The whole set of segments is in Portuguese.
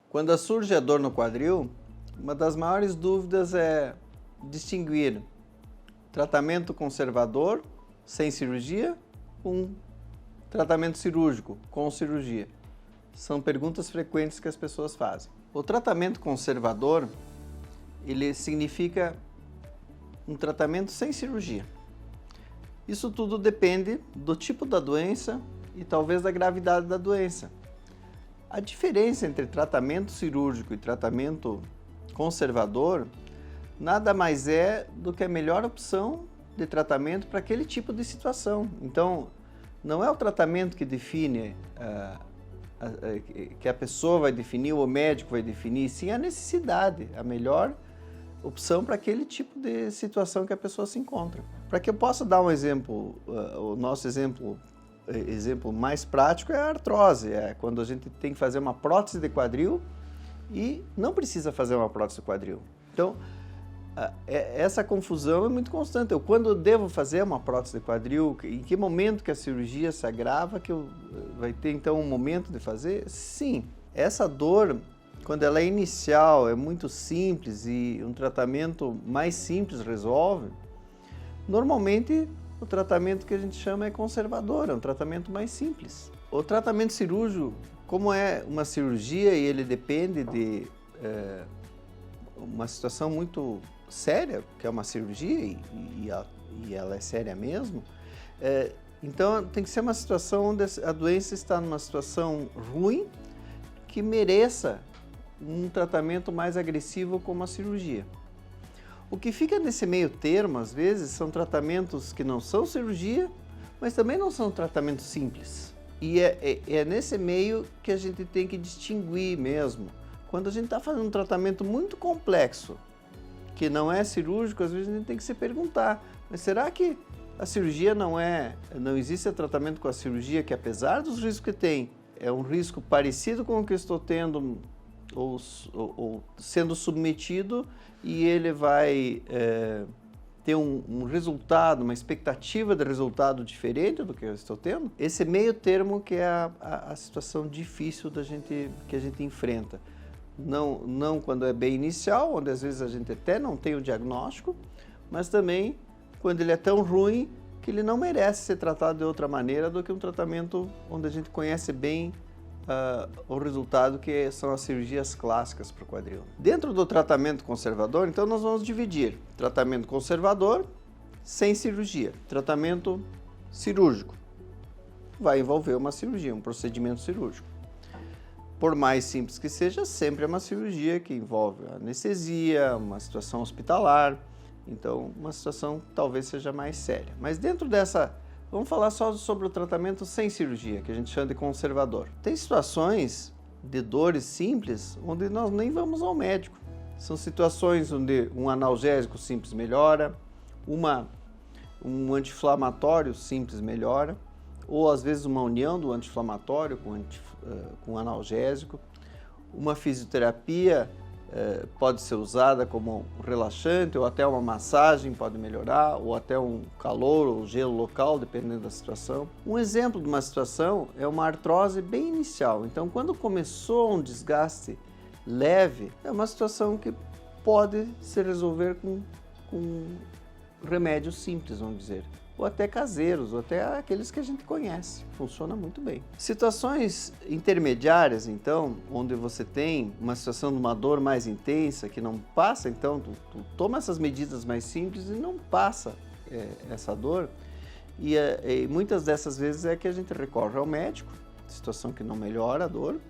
Quando surge a dor no quadril, uma das maiores dúvidas é distinguir tratamento conservador, sem cirurgia, com tratamento cirúrgico, com cirurgia. São perguntas frequentes que as pessoas fazem. O tratamento conservador, ele significa um tratamento sem cirurgia. Isso tudo depende do tipo da doença e talvez da gravidade da doença. A diferença entre tratamento cirúrgico e tratamento conservador nada mais é do que a melhor opção de tratamento para aquele tipo de situação. Então, não é o tratamento que define, que a pessoa vai definir, ou o médico vai definir, sim a necessidade, a melhor opção para aquele tipo de situação que a pessoa se encontra. Para que eu possa dar um exemplo, o nosso exemplo mais prático é a artrose, é quando a gente tem que fazer uma prótese de quadril e não precisa fazer uma prótese de quadril. Então, essa confusão é muito constante. Quando eu devo fazer uma prótese de quadril, em que momento que a cirurgia se agrava, que vai ter então um momento de fazer? Sim, essa dor, quando ela é inicial, é muito simples e um tratamento mais simples resolve, normalmente o tratamento que a gente chama é conservador, é um tratamento mais simples. O tratamento cirúrgico, como é uma cirurgia e ele depende de uma situação muito séria, que é uma cirurgia e ela é séria mesmo, então tem que ser uma situação onde a doença está numa situação ruim que mereça um tratamento mais agressivo como a cirurgia. O que fica nesse meio termo, às vezes, são tratamentos que não são cirurgia, mas também não são tratamentos simples. E é nesse meio que a gente tem que distinguir mesmo. Quando a gente está fazendo um tratamento muito complexo, que não é cirúrgico, às vezes a gente tem que se perguntar, mas será que a cirurgia não existe tratamento com a cirurgia que, apesar dos riscos que tem, é um risco parecido com o que eu estou tendo ou sendo submetido e ele vai ter um resultado, uma expectativa de resultado diferente do que eu estou tendo? Esse meio termo que é a situação difícil que a gente enfrenta. Não quando é bem inicial, onde às vezes a gente até não tem o diagnóstico, mas também quando ele é tão ruim que ele não merece ser tratado de outra maneira do que um tratamento onde a gente conhece bem o resultado, que são as cirurgias clássicas para o quadril. Dentro do tratamento conservador, então nós vamos dividir tratamento conservador sem cirurgia. Tratamento cirúrgico vai envolver uma cirurgia, um procedimento cirúrgico. Por mais simples que seja, sempre é uma cirurgia que envolve anestesia, uma situação hospitalar, então uma situação que talvez seja mais séria. Mas dentro dessa, vamos falar só sobre o tratamento sem cirurgia, que a gente chama de conservador. Tem situações de dores simples onde nós nem vamos ao médico. São situações onde um analgésico simples melhora, um anti-inflamatório simples melhora, ou às vezes uma união do anti-inflamatório com analgésico. Uma fisioterapia pode ser usada como relaxante, ou até uma massagem pode melhorar, ou até um calor ou gelo local, dependendo da situação. Um exemplo de uma situação é uma artrose bem inicial. Então, quando começou um desgaste leve, é uma situação que pode se resolver com remédios simples, vamos dizer, ou até caseiros, ou até aqueles que a gente conhece. Funciona muito bem. Situações intermediárias, então, onde você tem uma situação de uma dor mais intensa, que não passa, então, tu toma essas medidas mais simples e não passa essa dor, e muitas dessas vezes é que a gente recorre ao médico, situação que não melhora a dor,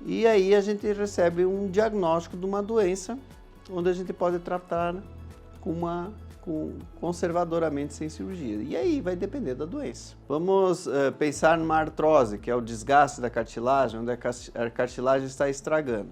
e aí a gente recebe um diagnóstico de uma doença, onde a gente pode tratar conservadoramente sem cirurgia. E aí vai depender da doença. Vamos pensar numa artrose, que é o desgaste da cartilagem, onde a cartilagem está estragando.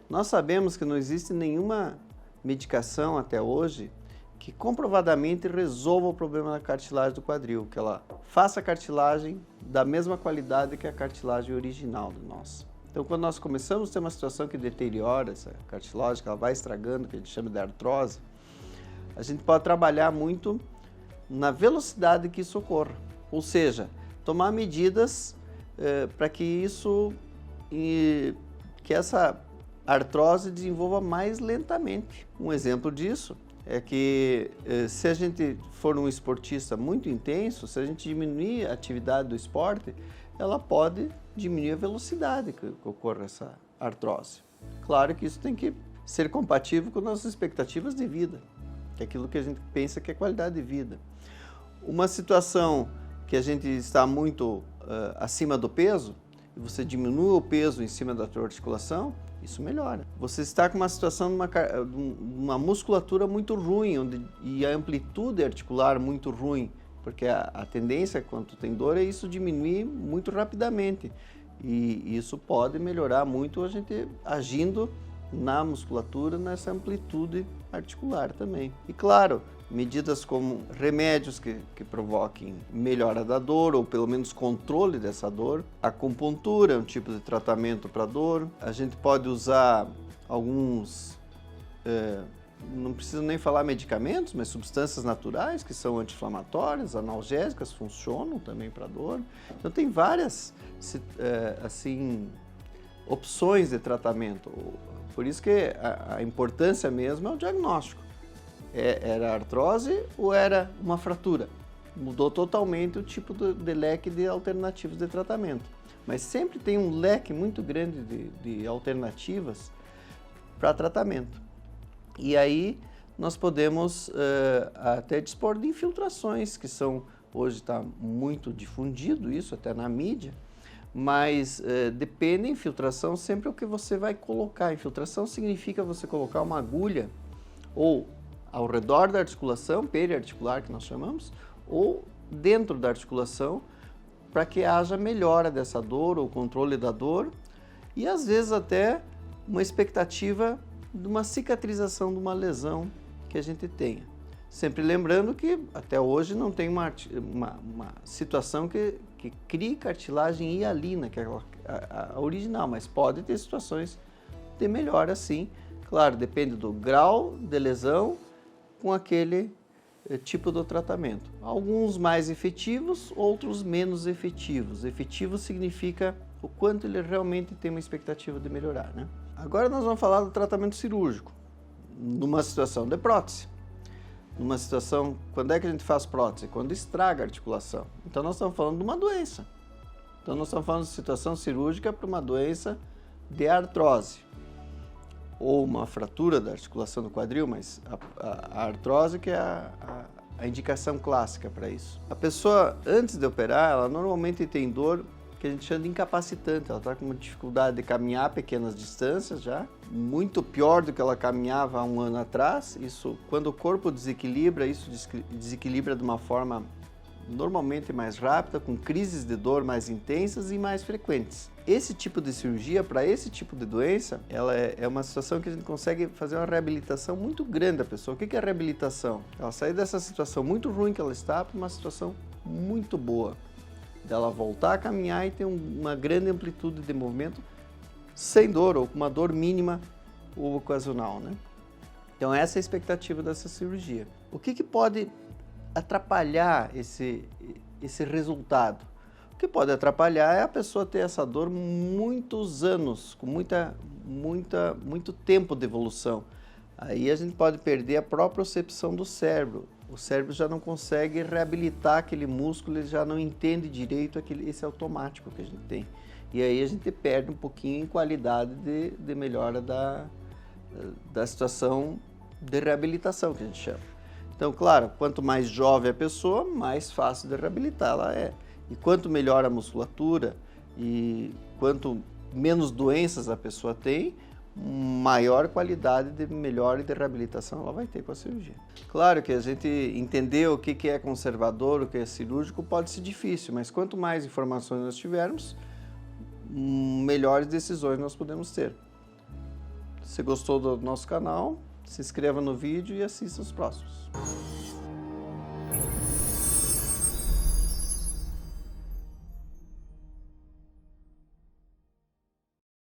Nós sabemos que não existe nenhuma medicação até hoje que comprovadamente resolva o problema da cartilagem do quadril, que ela faça a cartilagem da mesma qualidade que a cartilagem original do nosso. Então, quando nós começamos a ter uma situação que deteriora essa cartilagem, que ela vai estragando, que a gente chama de artrose, a gente pode trabalhar muito na velocidade que isso ocorra. Ou seja, tomar medidas para que que essa artrose desenvolva mais lentamente. Um exemplo disso é que se a gente for um esportista muito intenso, se a gente diminuir a atividade do esporte, ela pode diminuir a velocidade que ocorre essa artrose. Claro que isso tem que ser compatível com nossas expectativas de vida, que é aquilo que a gente pensa que é qualidade de vida. Uma situação que a gente está muito acima do peso, e você diminui o peso em cima da tua articulação, isso melhora. Você está com uma situação de uma musculatura muito ruim, e a amplitude articular muito ruim, porque a tendência quando tu tem dor é isso diminuir muito rapidamente. E isso pode melhorar muito a gente agindo na musculatura, nessa amplitude articular também. E claro, medidas como remédios que provoquem melhora da dor, ou pelo menos controle dessa dor. A acupuntura é um tipo de tratamento para dor. A gente pode usar alguns, não preciso nem falar medicamentos, mas substâncias naturais que são anti-inflamatórias, analgésicas, funcionam também para dor. Então tem várias opções de tratamento. Por isso que a importância mesmo é o diagnóstico. Era artrose ou era uma fratura? Mudou totalmente o tipo de leque de alternativas de tratamento. Mas sempre tem um leque muito grande de alternativas para tratamento. E aí nós podemos até dispor de infiltrações, que hoje está muito difundido isso, até na mídia, mas depende da infiltração sempre o que você vai colocar. Infiltração significa você colocar uma agulha ou ao redor da articulação, periarticular que nós chamamos, ou dentro da articulação, para que haja melhora dessa dor ou controle da dor e às vezes até uma expectativa de uma cicatrização de uma lesão que a gente tenha. Sempre lembrando que até hoje não tem uma situação que crie cartilagem hialina, que é a original, mas pode ter situações de melhora sim. Claro, depende do grau de lesão com aquele tipo de tratamento. Alguns mais efetivos, outros menos efetivos. Efetivo significa o quanto ele realmente tem uma expectativa de melhorar, né? Agora nós vamos falar do tratamento cirúrgico, numa situação de prótese. Numa situação, quando é que a gente faz prótese? Quando estraga a articulação. Então nós estamos falando de uma doença. Então nós estamos falando de situação cirúrgica para uma doença de artrose. Ou uma fratura da articulação do quadril, mas a artrose que é a indicação clássica para isso. A pessoa, antes de operar, ela normalmente tem dor que a gente chama de incapacitante. Ela está com uma dificuldade de caminhar pequenas distâncias já, muito pior do que ela caminhava há um ano atrás. Isso, quando o corpo desequilibra, isso desequilibra de uma forma normalmente mais rápida, com crises de dor mais intensas e mais frequentes. Esse tipo de cirurgia, para esse tipo de doença, ela é uma situação que a gente consegue fazer uma reabilitação muito grande da pessoa. O que é a reabilitação? Ela sair dessa situação muito ruim que ela está para uma situação muito boa. Dela voltar a caminhar e ter uma grande amplitude de movimento sem dor ou com uma dor mínima ou ocasional, né? Então essa é a expectativa dessa cirurgia. O que pode atrapalhar esse resultado? O que pode atrapalhar é a pessoa ter essa dor muitos anos, com muito tempo de evolução. Aí a gente pode perder a própria percepção do cérebro. O cérebro já não consegue reabilitar aquele músculo, ele já não entende direito esse automático que a gente tem. E aí a gente perde um pouquinho em qualidade de melhora da situação de reabilitação que a gente chama. Então, claro, quanto mais jovem a pessoa, mais fácil de reabilitar ela é. E quanto melhor a musculatura e quanto menos doenças a pessoa tem, maior qualidade de melhora e de reabilitação ela vai ter com a cirurgia. Claro que a gente entender o que é conservador, o que é cirúrgico pode ser difícil, mas quanto mais informações nós tivermos, melhores decisões nós podemos ter. Se gostou do nosso canal, se inscreva no vídeo e assista os próximos.